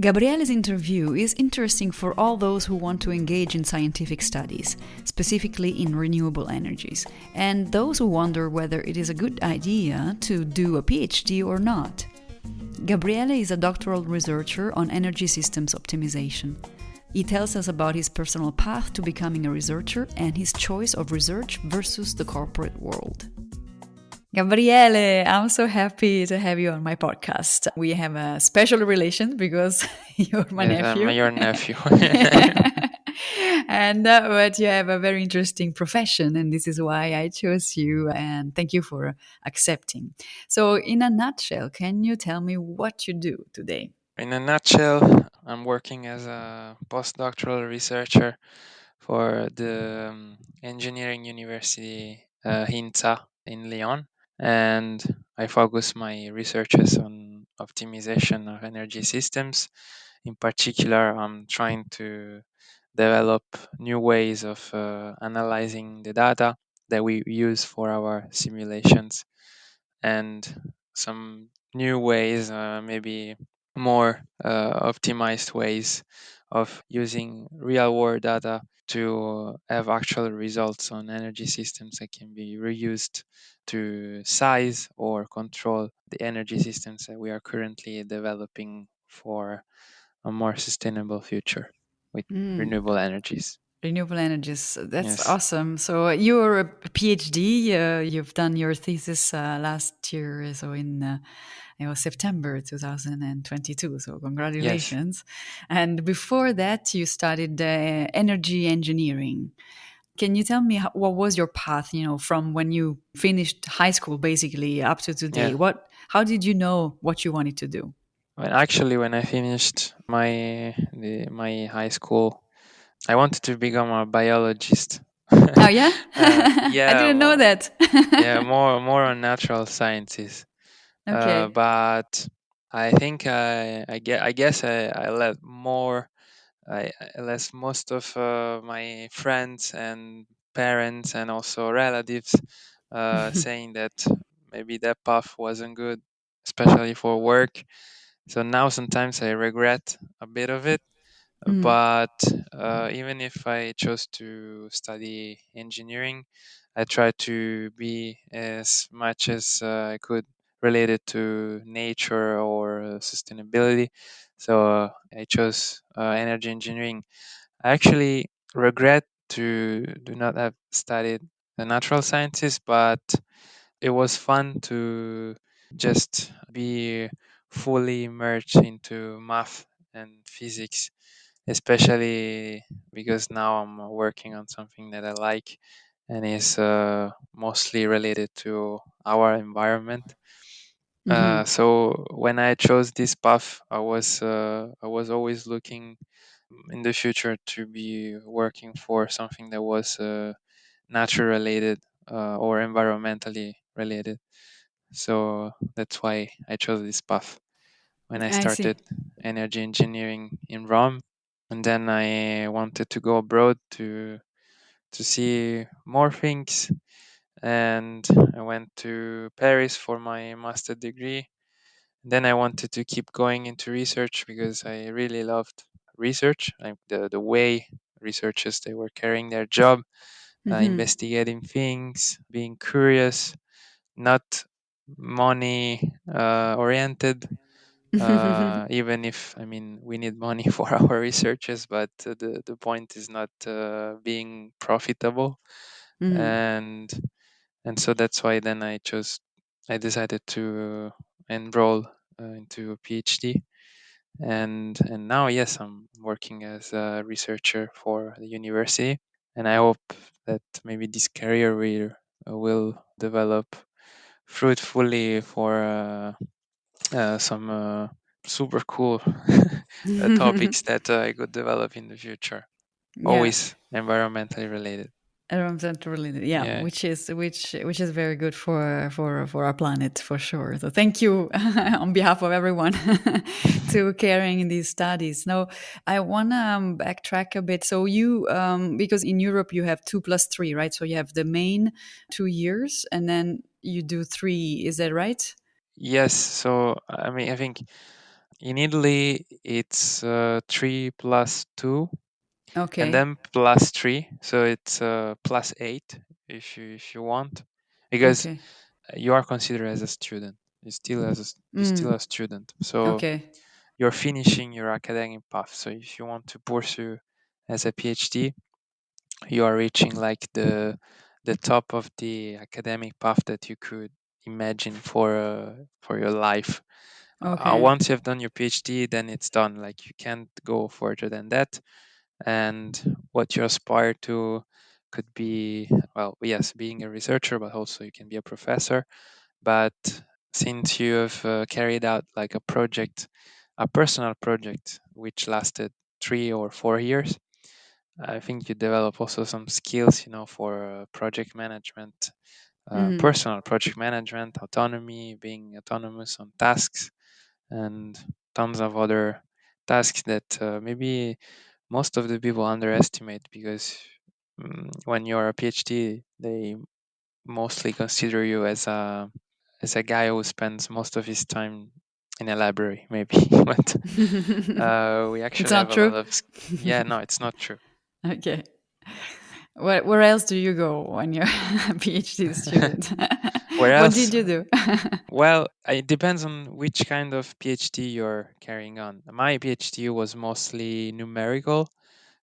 Gabriele's interview is interesting for all those who want to engage in scientific studies, specifically in renewable energies, and those who wonder whether it is a good idea to do a PhD or not. Gabriele is a doctoral researcher on energy systems optimization. He tells us about his personal path to becoming a researcher and his choice of research versus the corporate world. Gabriele, I'm so happy to have you on my podcast. We have a special relation because you're my Yes, I'm nephew. your nephew. And but you have a very interesting profession, and this is why I chose you. And thank you for accepting. So, in a nutshell, can you tell me what you do today? In a nutshell, I'm working as a postdoctoral researcher for the engineering university HINTA in Lyon, and I focus my researches on optimization of energy systems. In particular, I'm trying to develop new ways of analyzing the data that we use for our simulations and some new ways, maybe more optimized ways of using real world data to have actual results on energy systems that can be reused to size or control the energy systems that we are currently developing for a more sustainable future with Mm. renewable energies. Renewable energies. That's Yes. awesome. So you're a PhD. You've done your thesis last year, so in it was September 2022. So Yes. congratulations. And before that, you studied energy engineering. Can you tell me what was your path? You know, from when you finished high school, basically up to today. Yeah. How did you know what you wanted to do? When I finished my high school, I wanted to become a biologist. Oh yeah, I Yeah, didn't know that. yeah, more on natural sciences. Okay. But I think I let more. I let most of my friends and parents and also relatives saying that maybe that path wasn't good, especially for work. So now sometimes I regret a bit of it, Mm. but even if I chose to study engineering, I tried to be as much as I could related to nature or sustainability. So I chose energy engineering. I actually regret to do not have studied the natural sciences, but it was fun to just be fully immersed into math and physics, especially because now I'm working on something that I like and is mostly related to our environment. Hmm. So when I chose this path, I was always looking in the future to be working for something that was nature related or environmentally related. So that's why I chose this path when I I see. started energy engineering in Rome, and then I wanted to go abroad to see more things, and I went to Paris for my master degree. Then I wanted to keep going into research because I really loved research, like the way researchers they were carrying their job, Hmm. investigating things, being curious, not money oriented. Even if I mean we need money for our researches, but the point is not being profitable, Mm. and so that's why then I decided to enroll into a PhD, and now yes, I'm working as a researcher for the university, and I hope that maybe this career will develop fruitfully for some super cool topics that I could develop in the future. Yeah. Always environmentally related. Environmentally, yeah, Yeah. which is very good for our planet for sure. So thank you on behalf of everyone to carrying these studies. Now I want to backtrack a bit. So you because in Europe you have 2+3, right? So you have the main 2 years and then you do three. Is that right? Yes. So I mean, I think in Italy it's 3 plus 2, and Okay. then plus 3, so it's plus 8 if you want, because Okay. you are considered as a student. You're still Mm. a student, so Okay. you're finishing your academic path. So if you want to pursue as a PhD, you are reaching like the top of the academic path that you could imagine for your life. Okay. Once you have done your PhD, then it's done. Like you can't go further than that. And what you aspire to could be, well, yes, being a researcher, but also you can be a professor. But since you have carried out like a project, a personal project, which lasted 3 or 4 years, I think you develop also some skills, for project management, Mm. personal project management, autonomy, being autonomous on tasks, and tons of other tasks that maybe most of the people underestimate, because when you're a PhD, they mostly consider you as a guy who spends most of his time in a library, maybe. But we It's actually not have a lot true. of. Yeah, no, it's not true. Okay. Where else do you go when you're a PhD student? Where What else? did you do? Well, it depends on which kind of PhD you're carrying on. My PhD was mostly numerical,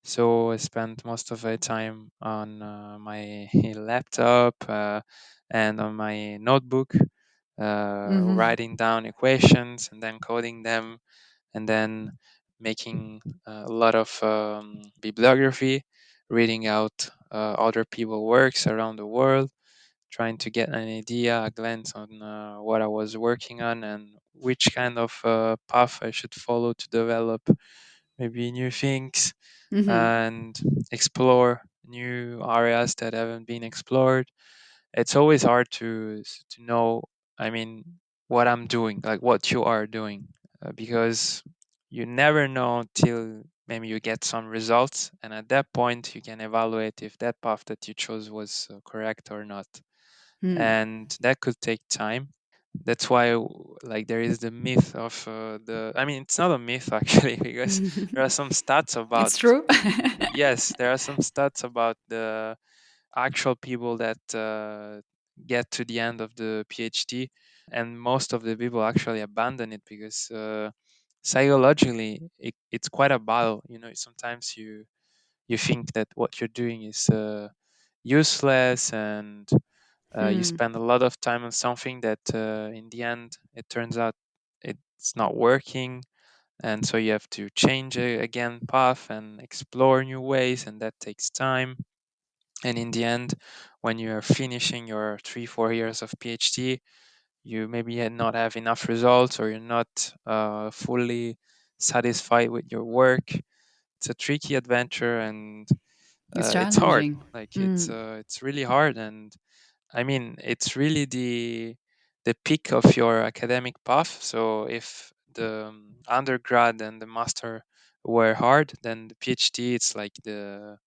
so I spent most of my time on my laptop and on my notebook, Hmm. writing down equations and then coding them, and then making a lot of bibliography, reading out other people's works around the world, trying to get an idea, a glance on what I was working on and which kind of path I should follow to develop maybe new things Hmm. and explore new areas that haven't been explored. It's always hard to know, I mean, what I'm doing, like what you are doing, because you never know till maybe you get some results, and at that point you can evaluate if that path that you chose was correct or not, and that could take time. That's why like there is the myth of the I mean, it's not a myth actually, because there are some stats about. It's true. Yes, there are some stats about the actual people that get to the end of the PhD, and most of the people actually abandon it because psychologically it's quite a battle. Sometimes you think that what you're doing is useless, and you Hmm. spend a lot of time on something that in the end it turns out it's not working, and so you have to change again path and explore new ways, and that takes time. And in the end, when you're finishing your 3 4 years of PhD, you maybe not have enough results, or you're not fully satisfied with your work. It's a tricky adventure, and It's it's hard. challenging. Like Mm. it's really hard, and I mean it's really the peak of your academic path. So if the undergrad and the master were hard, then the PhD it's like the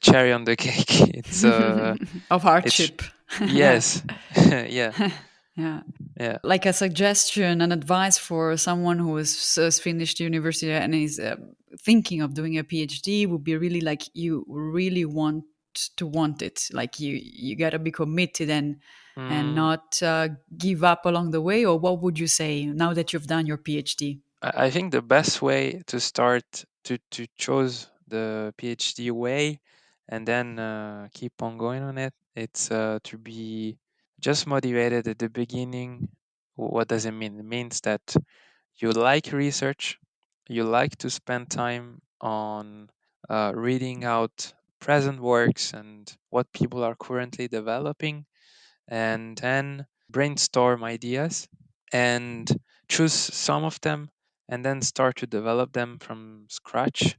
cherry on the cake. Of It's hardship. Yeah. yes, yeah, Yeah. yeah. Like a suggestion, an advice for someone who has finished university and is thinking of doing a PhD would be really like you really want it. Like you got to be committed and Mm, not give up along the way. Or what would you say now that you've done your PhD? I think the best way to start to choose the PhD way, and then keep on going on it. It's to be just motivated at the beginning. What does it mean? It means that you like research, you like to spend time on reading out present works and what people are currently developing, and then brainstorm ideas and choose some of them, and then start to develop them from scratch.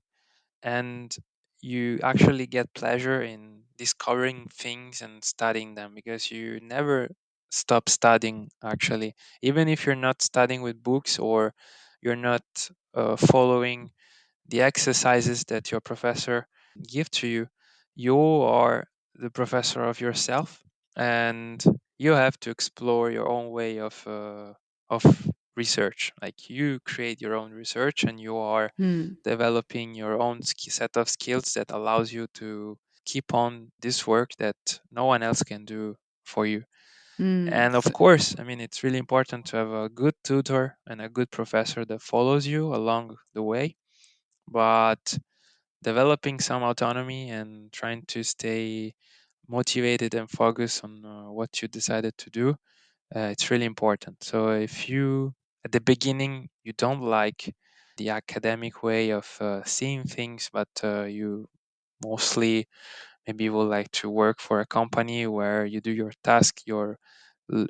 And you actually get pleasure in discovering things and studying them, because you never stop studying actually, even if you're not studying with books, or you're not following the exercises that your professor give to you. You are the professor of yourself, and you have to explore your own way of of research. Like you create your own research and you are Mm, developing your own set of skills that allows you to keep on this work that no one else can do for you. mm. And of course, I mean, it's really important to have a good tutor and a good professor that follows you along the way. But developing some autonomy and trying to stay motivated and focused on what you decided to do, it's really important. So if you, at the beginning, you don't like the academic way of seeing things, but you mostly maybe would like to work for a company where you do your task, your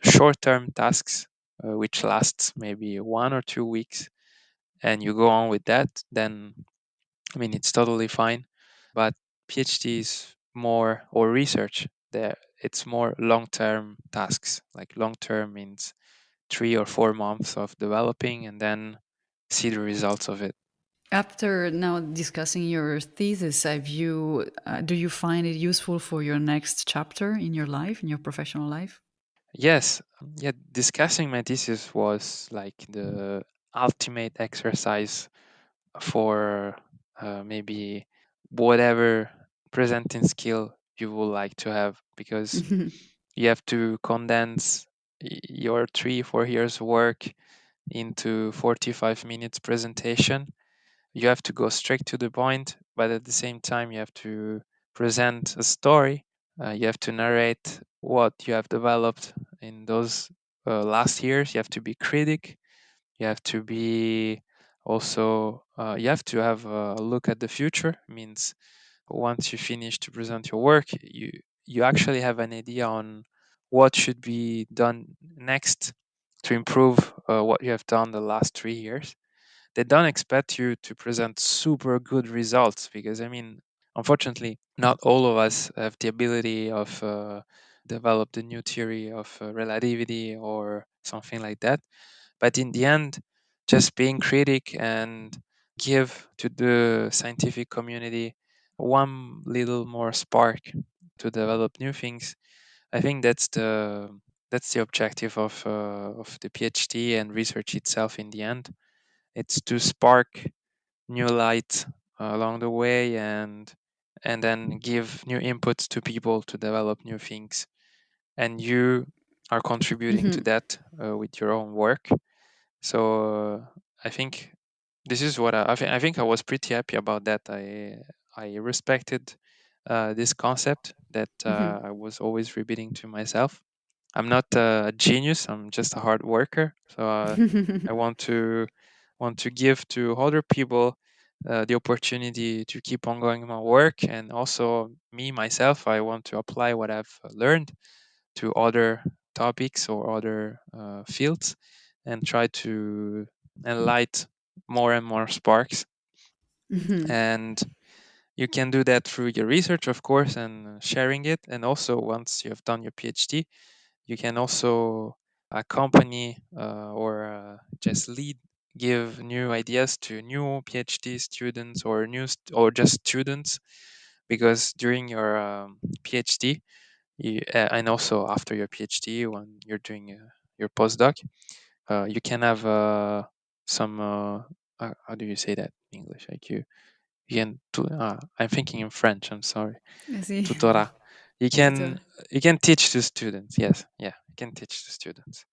short-term tasks, which lasts maybe 1 or 2 weeks, and you go on with that, then I mean it's totally fine. But PhD is more, or research, there it's more long-term tasks. Like long-term means 3 or 4 months of developing and then see the results of it. After now discussing your thesis, do you find it useful for your next chapter in your life, in your professional life? Yes, yeah, discussing my thesis was like the ultimate exercise for maybe whatever presenting skill you would like to have, because you have to condense your 3 4 years work into 45 minutes presentation. You have to go straight to the point, but at the same time you have to present a story. You have to narrate what you have developed in those last years. You have to be critic. You have to be also you have to have a look at the future. Means once you finish to present your work, you actually have an idea on what should be done next to improve what you have done the last 3 years. They don't expect you to present super good results, because I mean, unfortunately, not all of us have the ability of develop the new theory of relativity or something like that. But in the end, just being critic and give to the scientific community one little more spark to develop new things. I think that's the objective of the PhD and research itself. In the end, it's to spark new light along the way, and then give new inputs to people to develop new things. And you are contributing to Mhm, that with your own work. So I think this is what I think I was pretty happy about that. I respected this concept that mhm. I was always repeating to myself. I'm not a genius. I'm just a hard worker. So I want to give to other people the opportunity to keep on going my work, and also me myself. I want to apply what I've learned to other topics or other fields, and try to enlight more and more sparks. Mhm, And you can do that through your research, of course, and sharing it. And also, once you have done your PhD, you can also accompany or just lead, give new ideas to new PhD students or or just students, because during your PhD, and also after your PhD, when you're doing your postdoc, you can have some how do you say that in English? Like you can I'm thinking in French. I'm sorry, I see. tutora. You Tutor. can teach to students. Yes, yeah, you can teach to students,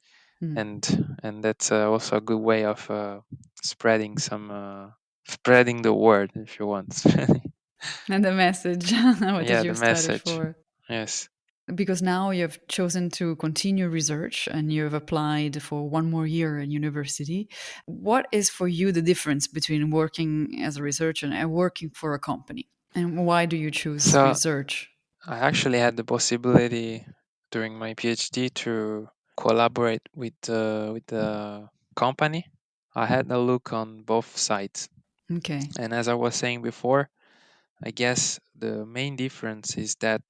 Mm. and that's also a good way of spreading spreading the word, if you want. And the message. What did Yeah, you the study message. for? Yes. Because now you've chosen to continue research and you've applied for one more year at university. What is for you the difference between working as a researcher and working for a company? And why do you choose So research? I actually had the possibility during my PhD to collaborate with the company. I had a look on both sides, Okay. and as I was saying before, I guess the main difference is that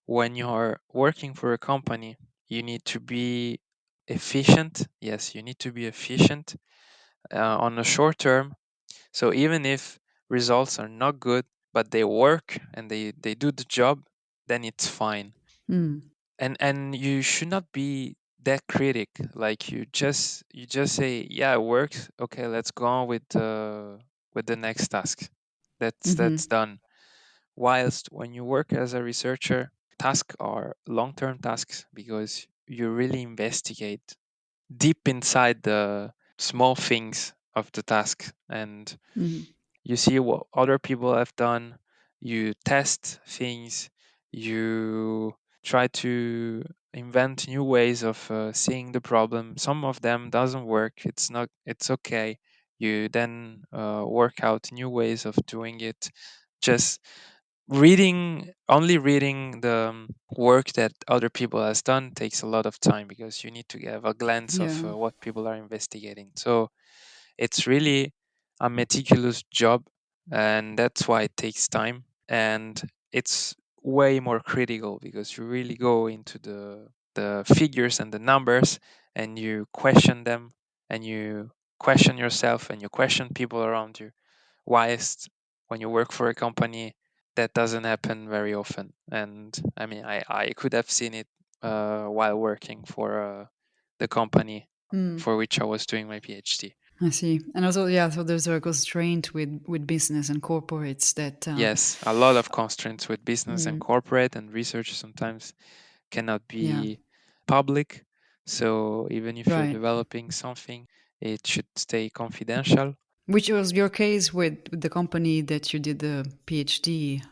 when you're working for a company, you need to be efficient. Yes, you need to be efficient on the short term. So even if results are not good, but they work and they do the job, then it's fine. Mm. And you should not be that critic. Like you just say, yeah, it works. Okay, let's go on with the next task. That's Mm-hmm. done. Whilst when you work as a researcher, tasks are long-term tasks because you really investigate deep inside the small things of the task, and Mm-hmm. you see what other people have done, you test things, you try to invent new ways of seeing the problem. Some of them doesn't work, it's okay. You then work out new ways of doing it. Just reading the work that other people has done takes a lot of time because you need to have a glance of Yeah. what people are investigating. So it's really a meticulous job, and that's why it takes time. And it's way more critical because you really go into the figures and the numbers, and you question them, and you question yourself, and you question people around you. Whilst when you work for a company, that doesn't happen very often. And I mean, I could have seen it while working for the company Mm. for which I was doing my PhD. I see. And also, yeah, so there's a constraint with business and corporates that, Yes, a lot of constraints with business and mm, corporate, and research sometimes cannot yeah, be public. So even if you're right. developing something, it should stay confidential. Which was your case with the company that you did the PhD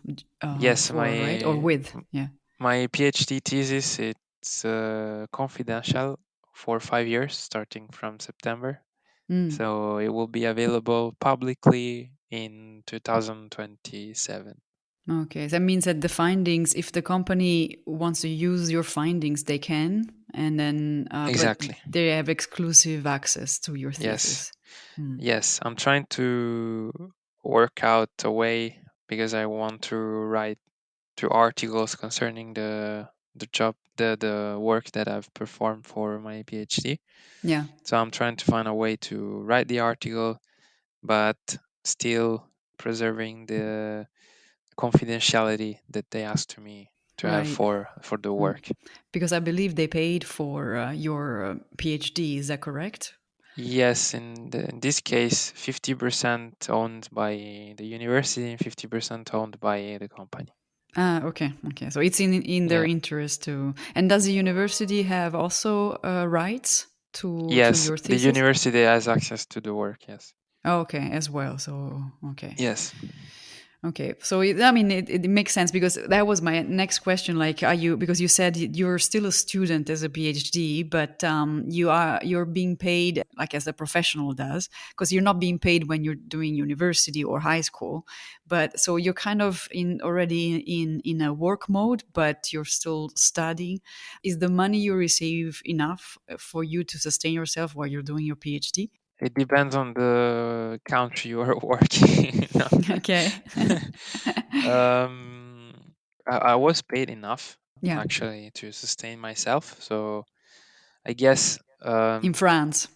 Yes, for, right? Or with? Yeah. my PhD thesis, it's confidential for 5 years, starting from September. Mm. So it will be available publicly in 2027. Okay, that means that the findings, if the company wants to use your findings, they can, and then, but Exactly. they have exclusive access to your Yes. thesis. Mm. Yes. I'm trying to work out a way because I want to write two articles concerning the job, the work that I've performed for my PhD. Yeah, So I'm trying to find a way to write the article, but still preserving the confidentiality that they asked me to have right. for the Mm. work. Because I believe they paid for your PhD. Is that correct? Yes, in this case, 50% owned by the university and 50% owned by the company. Ah, okay, okay. So it's in their Yeah. interest to. And does the university have also rights to Yes, your the thesis? university has access to the work. Yes. Oh, okay, as well. So okay. Yes. Okay, so I mean, it makes sense because that was my next question. Like, are you, because you said you're still a student as a PhD, but you're being paid like as a professional does, because you're not being paid when you're doing university or high school, but so you're kind of in already in a work mode, but you're still studying. Is the money you receive enough for you to sustain yourself while you're doing your PhD? It depends on the country you are working. No. Okay. um, I was paid enough Yeah, actually to sustain myself. So I guess in France.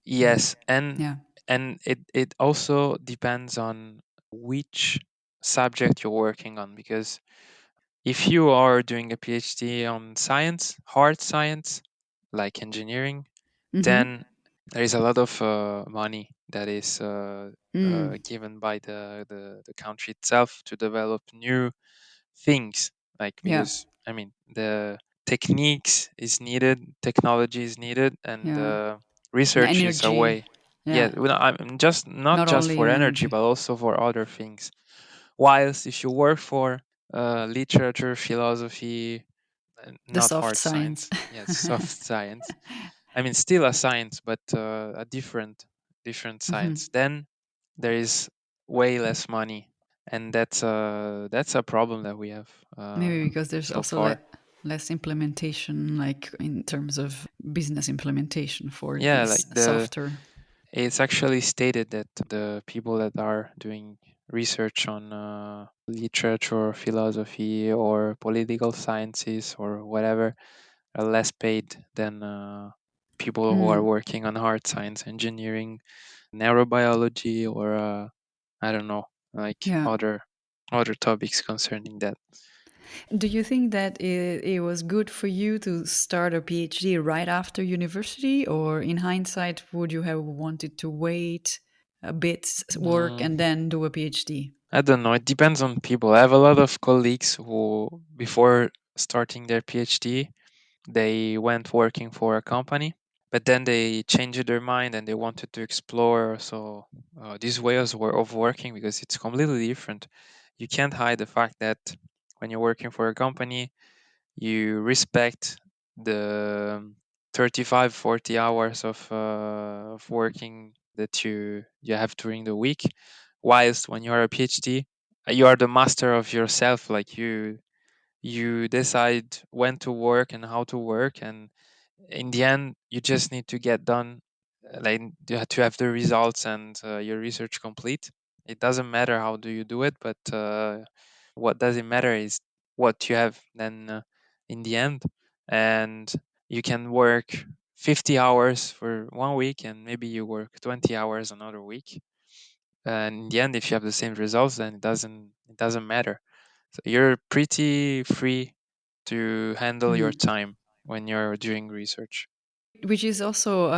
yes, Yeah. and it also depends on which subject you're working on, because if you are doing a PhD on science, hard science, like engineering, Mm-hmm. then there is a lot of money that is Mm. given by the country itself to develop new things. Like, Yeah. because I mean, the techniques is needed, technology is needed, and Yeah. And research is a energy. way. Yeah, Yeah. well, I'm just not Not just only for energy, energy. but also for other things. Whilst if you work for literature, philosophy, The not soft hard science. science, yes, soft science. I mean, still a science, but a different Hmm. science. Then there is way less money, and that's a problem that we have Maybe because there's so also far. less implementation, like in terms of business implementation for Yeah, like these software. it's actually stated that the people that are doing research on literature, philosophy, or political sciences, or whatever, are less paid than people who are Mm. working on hard science, engineering, neurobiology, or I don't know, like Yeah. other topics concerning that. Do you think that it was good for you to start a PhD right after university, or in hindsight, would you have wanted to wait a bit, work, and Mm, then do a PhD? I don't know. It depends on people. I have a lot of colleagues who, before starting their PhD, they went working for a company, but then they changed their mind and they wanted to explore. So these ways of working, because it's completely different. You can't hide the fact that when you're working for a company, you respect the 35 40 hours of working that you have during the week, whilst when you are a phd, you are the master of yourself. Like you decide when to work and how to work, and in the end you just need to get done, like you have to have the results and your research complete. It doesn't matter how do you do it, but what does it matter is what you have then in the end. And you can work 50 hours for one week and maybe you work 20 hours another week, and in the end if you have the same results, then it doesn't matter. So you're pretty free to handle your Mhm. time when you're doing research. Which is also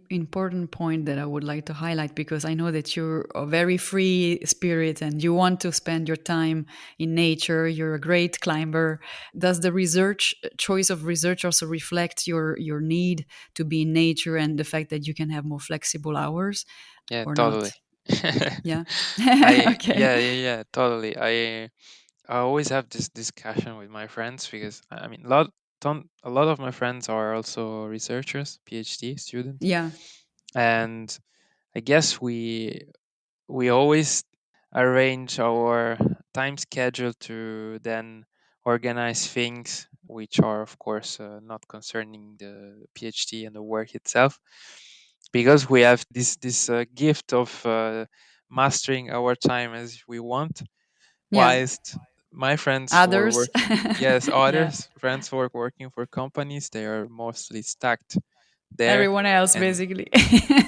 important point that I would like to highlight, because I know that you're a very free spirit and you want to spend your time in nature. You're a great climber. Does the research choice of research also reflect your need to be in nature and the fact that you can have more flexible hours Yeah, or totally. not? Yeah. Yeah, Okay. yeah, yeah, totally. I always have this discussion with my friends because I mean, a lot of my friends are also researchers, PhD students, Yeah. and I guess we always arrange our time schedule to then organize things which are of course not concerning the phd and the work itself, because we have this gift of mastering our time as we want, Yeah. whilst my friends who are Others. working, yes, Yeah. others friends who are working for companies, they are mostly stacked there. Everyone else And basically.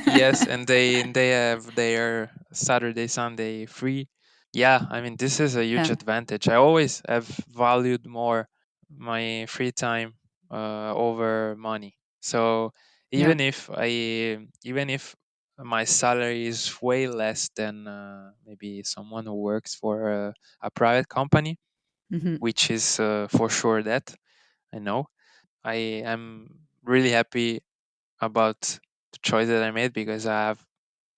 yes, and they have their Saturday, Sunday free. Yeah, I mean this is a huge Yeah. advantage. I always have valued more my free time over money. So Yeah. even if my salary is way less than maybe someone who works for a private company, Hmm. which is for sure that I know, I am really happy about the choice that I made, because I have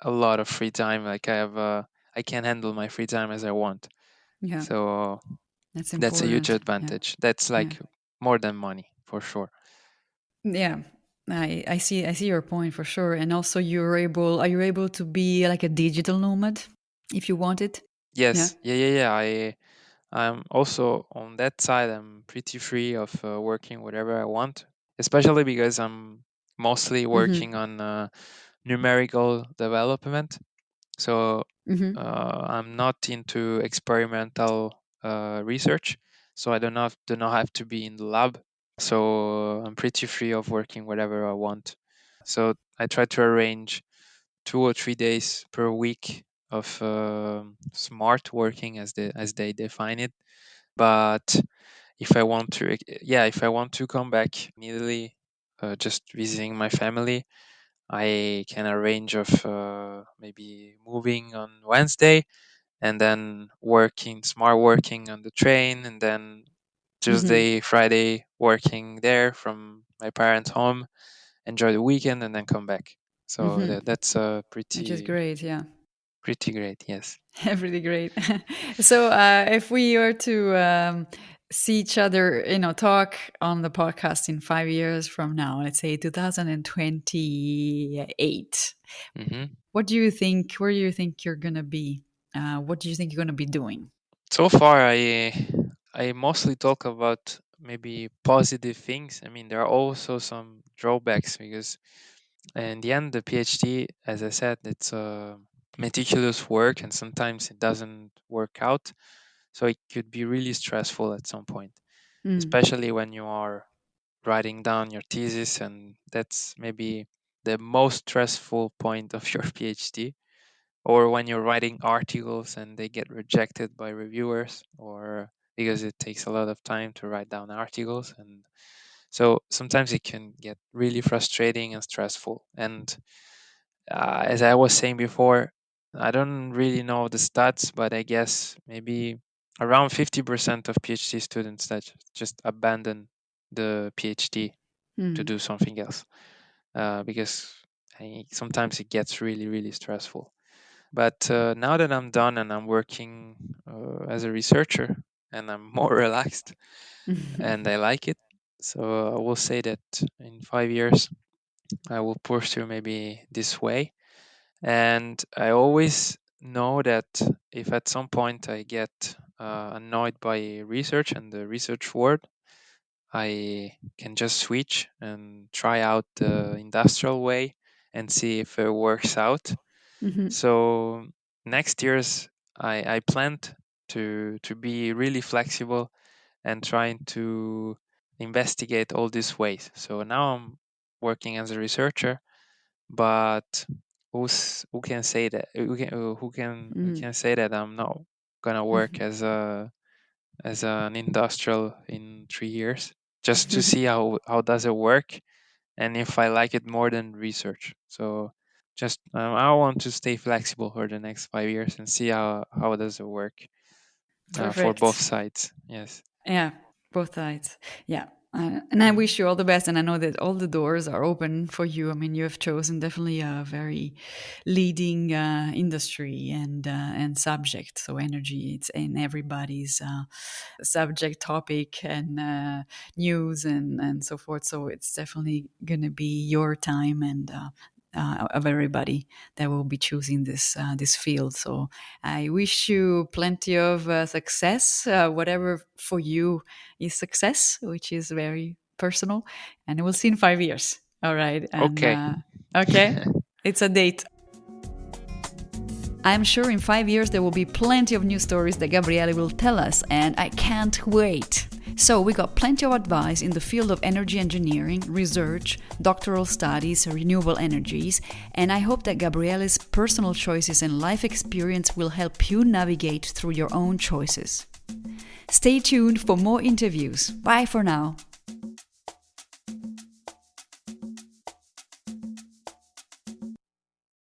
a lot of free time. Like I can handle my free time as I want. Yeah. So That's that's a huge important. Yeah. advantage. That's Yeah. like more than money for sure. Yeah. I see your point for sure. And also are you able to be like a digital nomad if you want it? Yeah. Yes, yeah, yeah, yeah. I'm also on that side. I'm pretty free of working whatever I want, especially because I'm mostly Mm-hmm. working on numerical development. So Mm-hmm. I'm not into experimental research, so I do not have to be in the lab. So I'm pretty free of working whatever I want. So I try to arrange 2 or 3 days per week of smart working as they define it. But if I want to come back immediately, just visiting my family, I can arrange of maybe moving on Wednesday and then smart working on the train, and then Mm-hmm. Tuesday, Friday working there from my parents' home, enjoy the weekend, and then come back. So Mm-hmm. that's Which is pretty great. Yeah. pretty great. Yes. Really great. So, if we were to see each other, talk on the podcast in 5 years from now, let's say 2028, hmm what do you think? Where do you think you're gonna be? What do you think you're gonna be doing? So far, I mostly talk about maybe positive things. I mean, there are also some drawbacks because in the end, the PhD, as I said, it's a meticulous work, and sometimes it doesn't work out. So it could be really stressful at some point, Mm. especially when you are writing down your thesis, and that's maybe the most stressful point of your PhD. Or when you're writing articles and they get rejected by reviewers, or because it takes a lot of time to write down articles, and so sometimes it can get really frustrating and stressful. And as I was saying before, I don't really know the stats, but I guess maybe around 50% of PhD students that just abandon the PhD to Mm. do something else, because sometimes it gets really, really stressful. But now that I'm done and I'm working as a researcher, and I'm more relaxed and I like it, so I will say that in 5 years I will pursue maybe this way. And I always know that if at some point I get annoyed by research and the research world, I can just switch and try out the industrial way and see if it works out. Mhm. So next year's I planned to be really flexible and trying to investigate all these ways. So now I'm working as a researcher, but who can say that who Mm. can say that I'm not gonna work as an industrial in 3 years, just to see how does it work and if I like it more than research. So just I want to stay flexible for the next 5 years and see how does it work for both Perfect. sides. Yes. Yeah, both sides. Yeah. And I Mm. wish you all the best. And I know that all the doors are open for you. I mean, you have chosen definitely a very leading industry and subject. So energy, it's in everybody's subject, topic, and news and so forth. So it's definitely going to be your time and of everybody that will be choosing this field. So I wish you plenty of success, whatever for you is success, which is very personal. And we'll see in 5 years. All right. And Okay. okay, it's a date. I'm sure in 5 years there will be plenty of new stories that Gabriele will tell us, and I can't wait. So, we got plenty of advice in the field of energy engineering, research, doctoral studies, renewable energies, and I hope that Gabriele's personal choices and life experience will help you navigate through your own choices. Stay tuned for more interviews. Bye for now.